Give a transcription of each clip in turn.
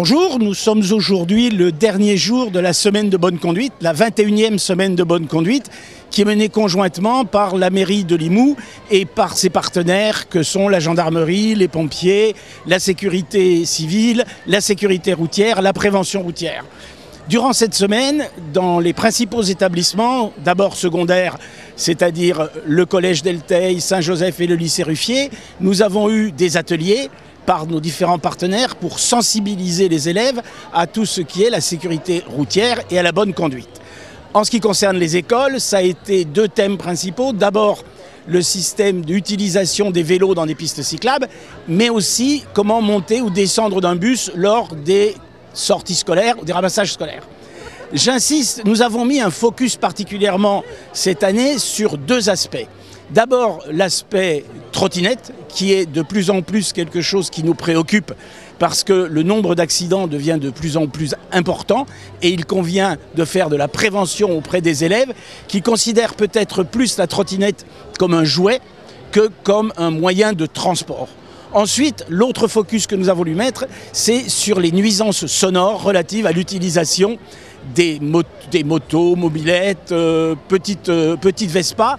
Bonjour, nous sommes aujourd'hui le dernier jour de la semaine de bonne conduite, la 21e semaine de bonne conduite, qui est menée conjointement par la mairie de Limoux et par ses partenaires que sont la gendarmerie, les pompiers, la sécurité civile, la sécurité routière, la prévention routière. Durant cette semaine, dans les principaux établissements, d'abord secondaires, c'est-à-dire le collège d'Elteil, Saint-Joseph et le lycée Ruffier, nous avons eu des ateliers par nos différents partenaires pour sensibiliser les élèves à tout ce qui est la sécurité routière et à la bonne conduite. En ce qui concerne les écoles, ça a été deux thèmes principaux. D'abord, le système d'utilisation des vélos dans des pistes cyclables, mais aussi comment monter ou descendre d'un bus lors des sorties scolaires ou des ramassages scolaires. J'insiste, nous avons mis un focus particulièrement cette année sur deux aspects. D'abord, l'aspect trottinette, qui est de plus en plus quelque chose qui nous préoccupe parce que le nombre d'accidents devient de plus en plus important et il convient de faire de la prévention auprès des élèves qui considèrent peut-être plus la trottinette comme un jouet que comme un moyen de transport. Ensuite, l'autre focus que nous avons voulu mettre, c'est sur les nuisances sonores relatives à l'utilisation des motos, mobylettes, petites Vespa.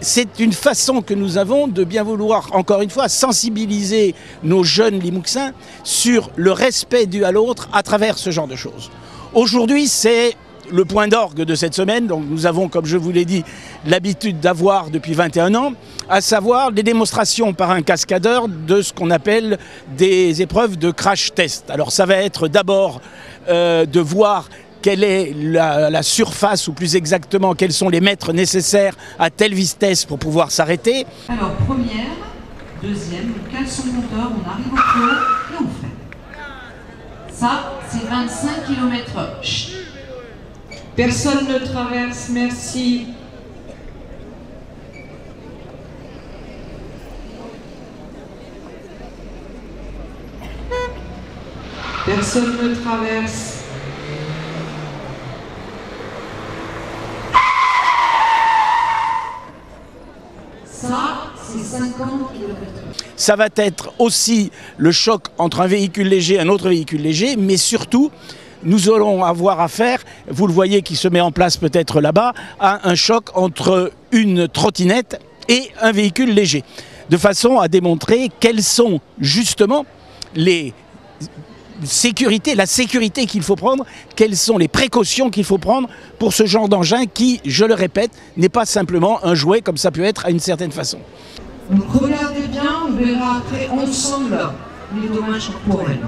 C'est une façon que nous avons de bien vouloir, encore une fois, sensibiliser nos jeunes Limouxins sur le respect dû à l'autre à travers ce genre de choses. Aujourd'hui, c'est le point d'orgue de cette semaine. Donc nous avons, comme je vous l'ai dit, l'habitude d'avoir depuis 21 ans, à savoir des démonstrations par un cascadeur de ce qu'on appelle des épreuves de crash test. Alors ça va être d'abord de voir quelle est la surface, ou plus exactement, quels sont les mètres nécessaires à telle vitesse pour pouvoir s'arrêter. Alors, première, deuxième, on cale son compteur, on arrive au feu et on fait. Ça, c'est 25 km/h. Personne ne traverse, merci. Personne ne traverse. Ça, c'est 50 km/h. Ça va être aussi le choc entre un véhicule léger et un autre véhicule léger, mais surtout, nous allons avoir affaire, vous le voyez qui se met en place peut-être là-bas, à un choc entre une trottinette et un véhicule léger, de façon à démontrer quelles sont justement la sécurité qu'il faut prendre, quelles sont les précautions qu'il faut prendre pour ce genre d'engin qui, je le répète, n'est pas simplement un jouet comme ça peut être à une certaine façon. Donc regardez bien, on verra après ensemble les dommages corporels.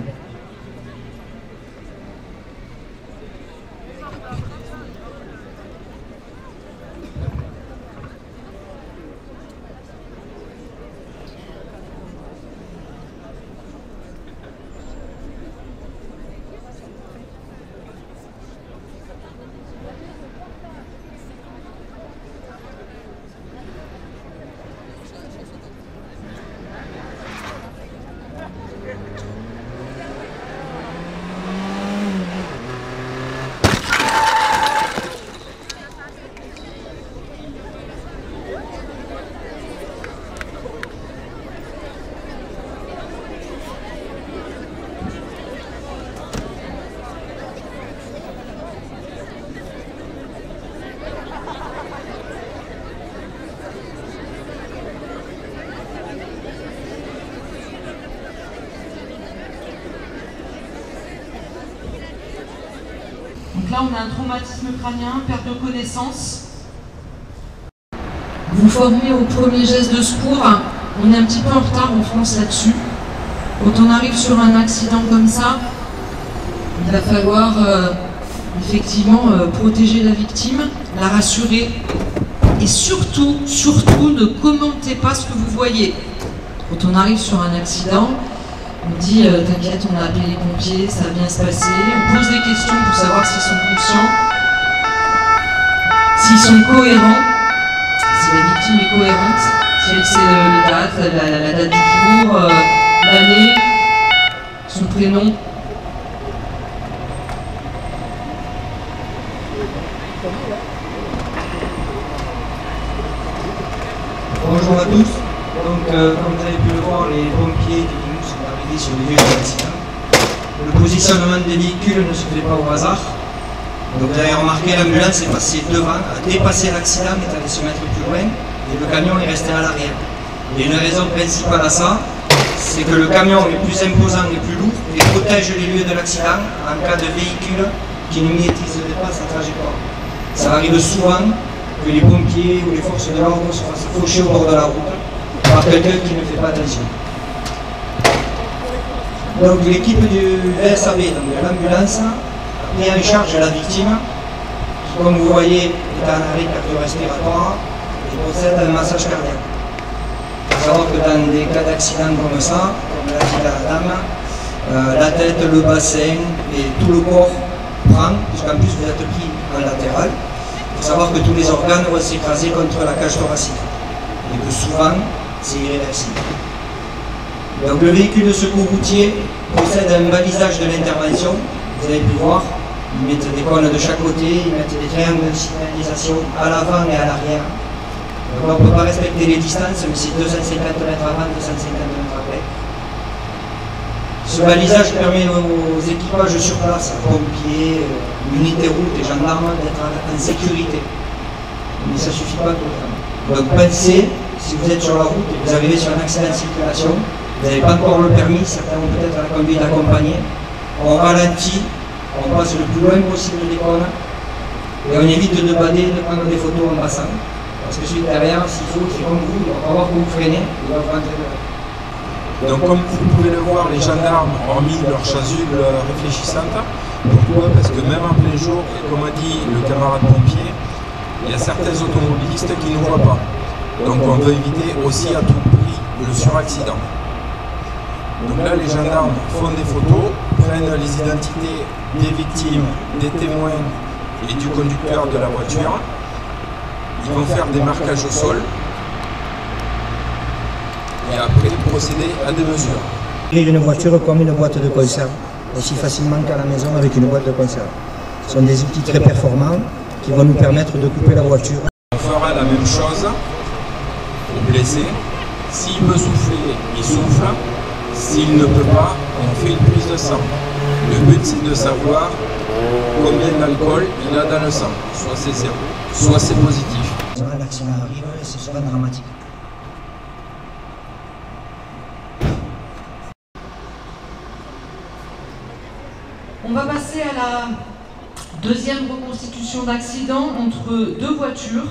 Donc là, on a un traumatisme crânien, perte de connaissance. Vous formez au premier geste de secours. On est un petit peu en retard en France là-dessus. Quand on arrive sur un accident comme ça, il va falloir effectivement protéger la victime, la rassurer. Et surtout, ne commentez pas ce que vous voyez. Quand on arrive sur un accident, on dit t'inquiète, on a appelé les pompiers, ça va bien se passer. On pose des questions pour savoir s'ils sont conscients, s'ils sont cohérents, si la victime est cohérente, si elle sait la date du jour, l'année, son prénom. Bonjour à tous. Donc, comme vous avez pu le voir, les pompiers de Limoux sont arrivés sur les lieux de l'accident. Le positionnement des véhicules ne se fait pas au hasard. Donc vous avez remarqué, l'ambulance est passée devant, a dépassé l'accident, est allée se mettre plus loin, et le camion est resté à l'arrière. Et une raison principale à ça, c'est que le camion est plus imposant et plus lourd et protège les lieux de l'accident en cas de véhicule qui ne maîtriseraient pas sa trajectoire. Ça arrive souvent que les pompiers ou les forces de l'ordre se fassent faucher au bord de la route par quelqu'un qui ne fait pas attention. Donc l'équipe du VSAV, donc de l'ambulance, a pris en charge la victime qui, comme vous voyez, est en arrêt cardio-respiratoire et procède à un massage cardiaque. Il faut savoir que dans des cas d'accident comme ça, comme l'a dit la dame, la tête, le bassin et tout le corps prend, puisqu'en plus vous êtes pris en latéral. Il faut savoir que tous les organes vont s'écraser contre la cage thoracique et que souvent c'est irréversible. Donc le véhicule de secours routier procède à un balisage de l'intervention. Vous avez pu voir, ils mettent des cônes de chaque côté, ils mettent des triangles de signalisation à l'avant et à l'arrière. Donc on ne peut pas respecter les distances, mais c'est 250 mètres avant, 250 mètres après. Ce balisage permet aux équipages sur place, pompiers, unités routes et gendarmes, d'être en sécurité. Mais ça ne suffit pas tout le temps. Donc pensez, si vous êtes sur la route et vous arrivez sur un accident de circulation, vous n'avez pas encore le permis, certains ont peut-être la conduite accompagnée, on ralentit, on passe le plus loin possible des cônes et on évite de bader, de prendre des photos en passant. Parce que celui derrière, s'il faut, c'est comme vous, on va voir que vous freinez, il va vous rentrer dedans. Donc comme vous pouvez le voir, les gendarmes ont mis leur chasuble réfléchissante. Pourquoi? Parce que même en plein jour, et comme a dit le camarade pompier, il y a certains automobilistes qui ne voient pas. Donc on veut éviter aussi à tout prix le suraccident. Donc là, les gendarmes font des photos, prennent les identités des victimes, des témoins et du conducteur de la voiture. Ils vont faire des marquages au sol et après procéder à des mesures. Ouvrir une voiture comme une boîte de conserve, aussi facilement qu'à la maison avec une boîte de conserve. Ce sont des outils très performants qui vont nous permettre de couper la voiture. On fera la même chose au blessé. S'il peut souffler, il souffle. S'il ne peut pas, on fait une prise de sang. Le but, c'est de savoir combien d'alcool il a dans le sang. Soit c'est zéro, soit c'est positif. L'accident arrive et c'est souvent dramatique. On va passer à la deuxième reconstitution d'accident entre deux voitures.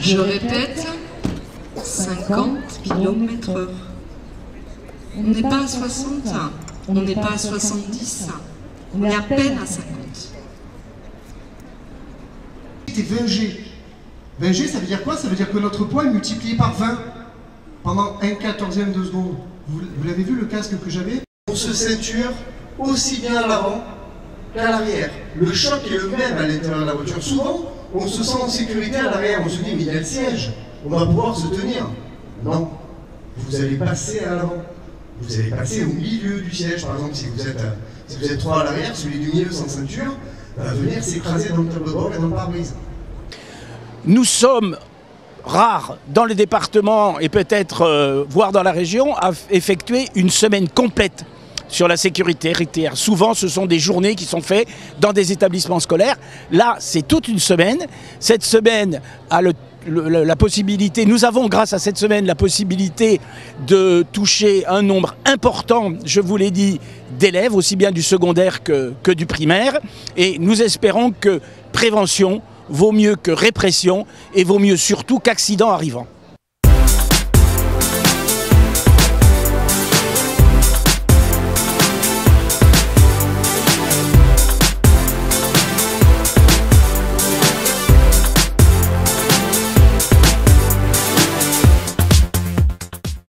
Je répète, 50 km/h. On n'est pas à 60, on n'est pas à 70, on est à peine à 50. C'était 20G. 20G, ça veut dire quoi? Ça veut dire que notre poids est multiplié par 20 pendant 1/14e de seconde. Vous l'avez vu le casque que j'avais? On se ceinture aussi bien à l'avant qu'à l'arrière. Le choc est le même à l'intérieur de la voiture. Souvent, on se sent en sécurité à l'arrière. On se dit, mais il y a le siège, on va pouvoir se tenir. Non, vous allez passer à l'avant. Vous allez passer au milieu du siège. Par exemple, si vous êtes trois à l'arrière, celui du milieu sans ceinture va venir s'écraser dans le tableau de bord et dans le pare-brise. Nous sommes rares dans le département et peut-être voire dans la région à effectuer une semaine complète sur la sécurité routière. Souvent, ce sont des journées qui sont faites dans des établissements scolaires. Là, c'est toute une semaine. Cette semaine a la possibilité, nous avons grâce à cette semaine la possibilité de toucher un nombre important, je vous l'ai dit, d'élèves, aussi bien du secondaire que du primaire. Et nous espérons que prévention vaut mieux que répression et vaut mieux surtout qu'accident arrivant.